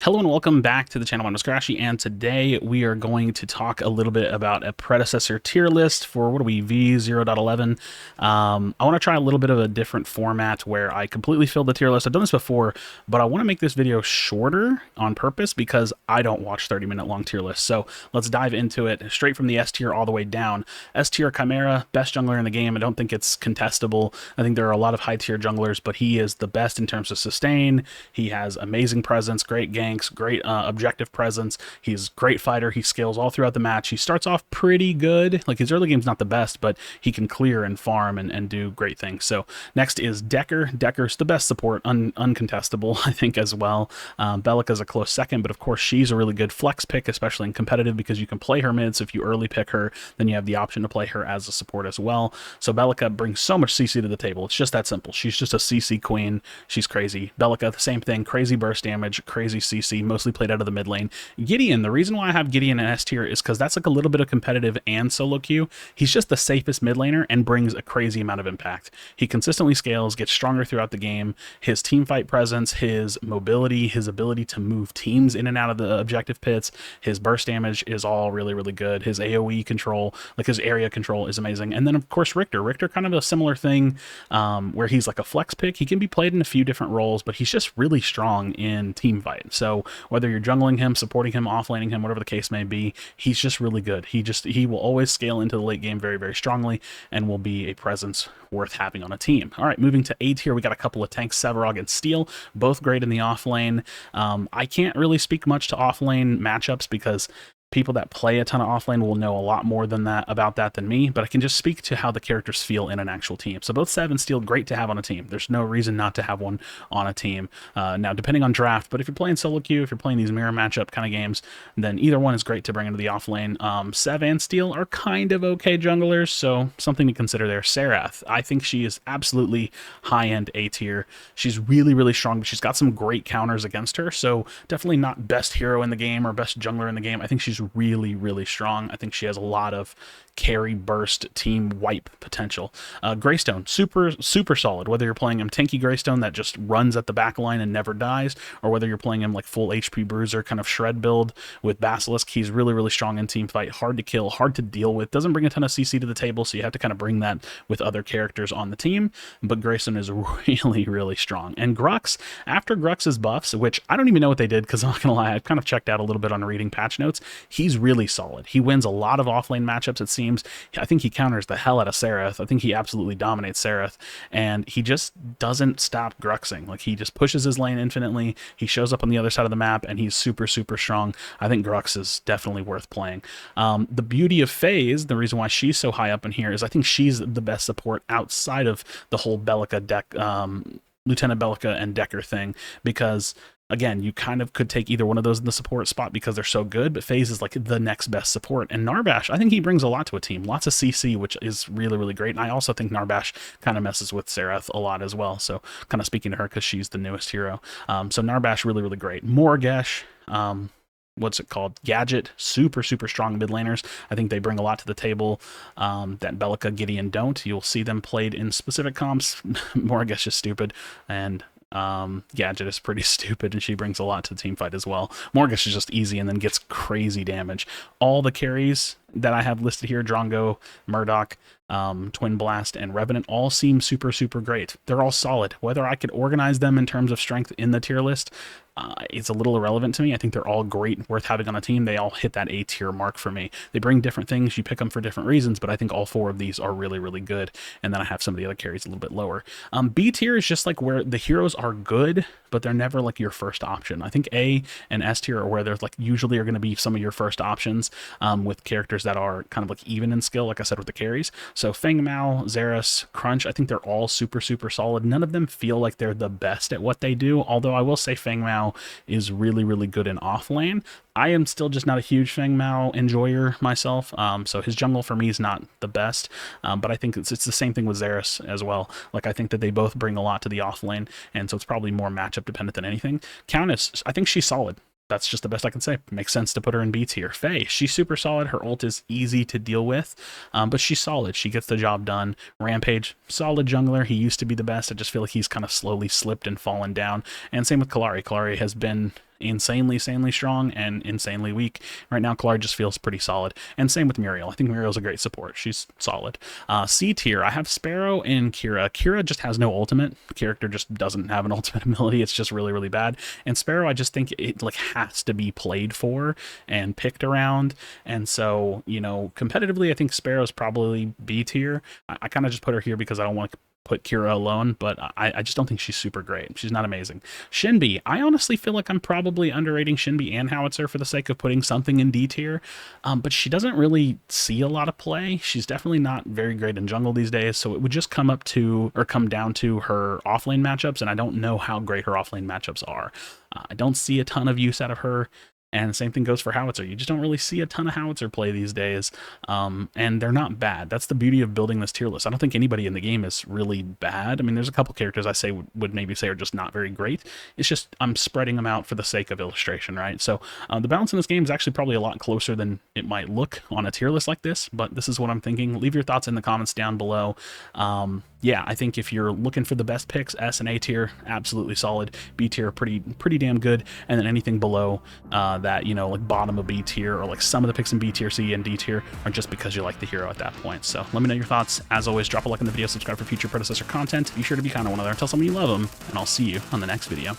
Hello and welcome back to the channel. My name is Krashy, and today we are going to talk a little bit about a predecessor tier list for, what are we, v0.11. I want to try a little bit of a different format where I completely fill the tier list. I've done this before, but I want to make this video shorter on purpose because I don't watch 30-minute long tier lists. So let's dive into it straight from the S tier all the way down. S tier Chimera, best jungler in the game. I don't think it's contestable. I think there are a lot of high tier junglers, but he is the best in terms of sustain. He has amazing presence, great ganks, great objective presence. He's a great fighter. He scales all throughout the match. He starts off pretty good. Like, his early game's not the best, but he can clear and farm and do great things. So next is Decker. Decker's the best support, uncontestable, I think, as well. Belica's a close second, but of course she's a really good flex pick, especially in competitive, because you can play her mid. So if you early pick her, then you have the option to play her as a support as well. So Belica brings so much CC to the table. It's just that simple. She's just a CC queen. She's crazy. Belica, the same thing. Crazy burst damage, crazy CC, mostly played out of the mid lane. Gideon, the reason why I have Gideon in S tier is because that's like a little bit of competitive and solo queue. He's just the safest mid laner and brings a crazy amount of impact. He consistently scales, gets stronger throughout the game. His team fight presence, his mobility, his ability to move teams in and out of the objective pits, his burst damage is all really, really good. His AoE control, like his area control, is amazing. And then of course Richter. Richter, kind of a similar thing, where he's like a flex pick. He can be played in a few different roles, but he's just really strong in team fight. So whether you're jungling him, supporting him, offlaning him, whatever the case may be, he's just really good. He will always scale into the late game very, very strongly and will be a presence worth having on a team. All right, moving to A tier, we got a couple of tanks, Sevarog and Steel, both great in the offlane. I can't really speak much to offlane matchups because people that play a ton of offlane will know a lot more than that about that than me, but I can just speak to how the characters feel in an actual team. So both Sev and Steel, great to have on a team. There's no reason not to have one on a team. Now, depending on draft, but if you're playing solo queue, if you're playing these mirror matchup kind of games, then either one is great to bring into the offlane. Sev and Steel are kind of okay junglers, so something to consider there. Serath, I think she is absolutely high-end A tier. She's really, really strong, but she's got some great counters against her, so definitely not best hero in the game or best jungler in the game. I think she's really, really strong. I think she has a lot of carry, burst, team wipe potential. Greystone, super solid. Whether you're playing him tanky Greystone that just runs at the back line and never dies, or whether you're playing him like full HP bruiser kind of shred build with Basilisk, he's really, really strong in team fight. Hard to kill, hard to deal with. Doesn't bring a ton of CC to the table, so you have to kind of bring that with other characters on the team. But Greystone is really, really strong. And Grux, after Grux's buffs, which I don't even know what they did because I'm not gonna lie, I've kind of checked out a little bit on reading patch notes. He's really solid. He wins a lot of offlane matchups, it seems. I think he counters the hell out of Serath. I think he absolutely dominates Serath, and he just doesn't stop Gruxing. Like, he just pushes his lane infinitely. He shows up on the other side of the map, and he's super, super strong. I think Grux is definitely worth playing. The beauty of FaZe, the reason why she's so high up in here, is I think she's the best support outside of the whole Lieutenant Belica and Decker thing, because again, you kind of could take either one of those in the support spot because they're so good, but FaZe is like the next best support. And Narbash, I think he brings a lot to a team. Lots of CC, which is really, really great. And I also think Narbash kind of messes with Serath a lot as well. So kind of speaking to her because she's the newest hero. So Narbash, really, really great. Morgesh, what's it called? Gadget, super, super strong mid laners. I think they bring a lot to the table that Belica, Gideon don't. You'll see them played in specific comps. Morgesh is stupid, and Gadget is pretty stupid, and she brings a lot to the team fight as well. Morgesh is just easy and then gets crazy damage. All the carries that I have listed here, Drongo, Murdoch, Twin Blast, and Revenant, all seem super, super great. They're all solid. Whether I could organize them in terms of strength in the tier list, it's a little irrelevant to me. I think they're all great, worth having on a team. They all hit that A tier mark for me. They bring different things. You pick them for different reasons, but I think all four of these are really, really good. And then I have some of the other carries a little bit lower. B tier is just like where the heroes are good, but they're never like your first option. I think A and S tier are where there's like usually are going to be some of your first options, with characters that are kind of like even in skill, like I said, with the carries. So Feng Mao, Xerath, Crunch, I think they're all super, super solid. None of them feel like they're the best at what they do, although I will say Feng Mao is really, really good in offlane. I am still just not a huge Feng Mao enjoyer myself, so his jungle for me is not the best, but I think it's the same thing with Xerath as well. Like, I think that they both bring a lot to the offlane, and so it's probably more matchup dependent than anything. Countess, I think she's solid. That's just the best I can say. Makes sense to put her in B tier. Faye, she's super solid. Her ult is easy to deal with, but she's solid. She gets the job done. Rampage, solid jungler. He used to be the best. I just feel like he's kind of slowly slipped and fallen down. And same with Kallari. Kallari has been insanely strong and insanely weak. Right now, Klar just feels pretty solid. And same with Muriel. I think Muriel's a great support. She's solid. C tier, I have Sparrow and Kira. Kira just has no ultimate. The character just doesn't have an ultimate ability. It's just really bad. And Sparrow, I just think it like has to be played for and picked around. And so, you know, competitively, I think Sparrow's probably B tier. I kind of just put her here because I don't want to put Kira alone, but I just don't think she's super great. She's not amazing. Shinbi, I honestly feel like I'm probably underrating Shinbi and Howitzer for the sake of putting something in D tier, but she doesn't really see a lot of play. She's definitely not very great in jungle these days, so it would just come down to her offlane matchups, and I don't know how great her offlane matchups are. I don't see a ton of use out of her. And the same thing goes for Howitzer. You just don't really see a ton of Howitzer play these days, and they're not bad. That's the beauty of building this tier list. I don't think anybody in the game is really bad. I mean, there's a couple characters I say would maybe say are just not very great. It's just I'm spreading them out for the sake of illustration, right? So the balance in this game is actually probably a lot closer than it might look on a tier list like this, but this is what I'm thinking. Leave your thoughts in the comments down below. Yeah, I think if you're looking for the best picks, S and A tier, absolutely solid. B tier, pretty damn good. And then anything below that, you know, like bottom of B tier, or like some of the picks in B tier, C, and D tier are just because you like the hero at that point. So let me know your thoughts. As always, drop a like on the video, subscribe for future Predecessor content. Be sure to be kind of one of there. Tell someone you love them, and I'll see you on the next video.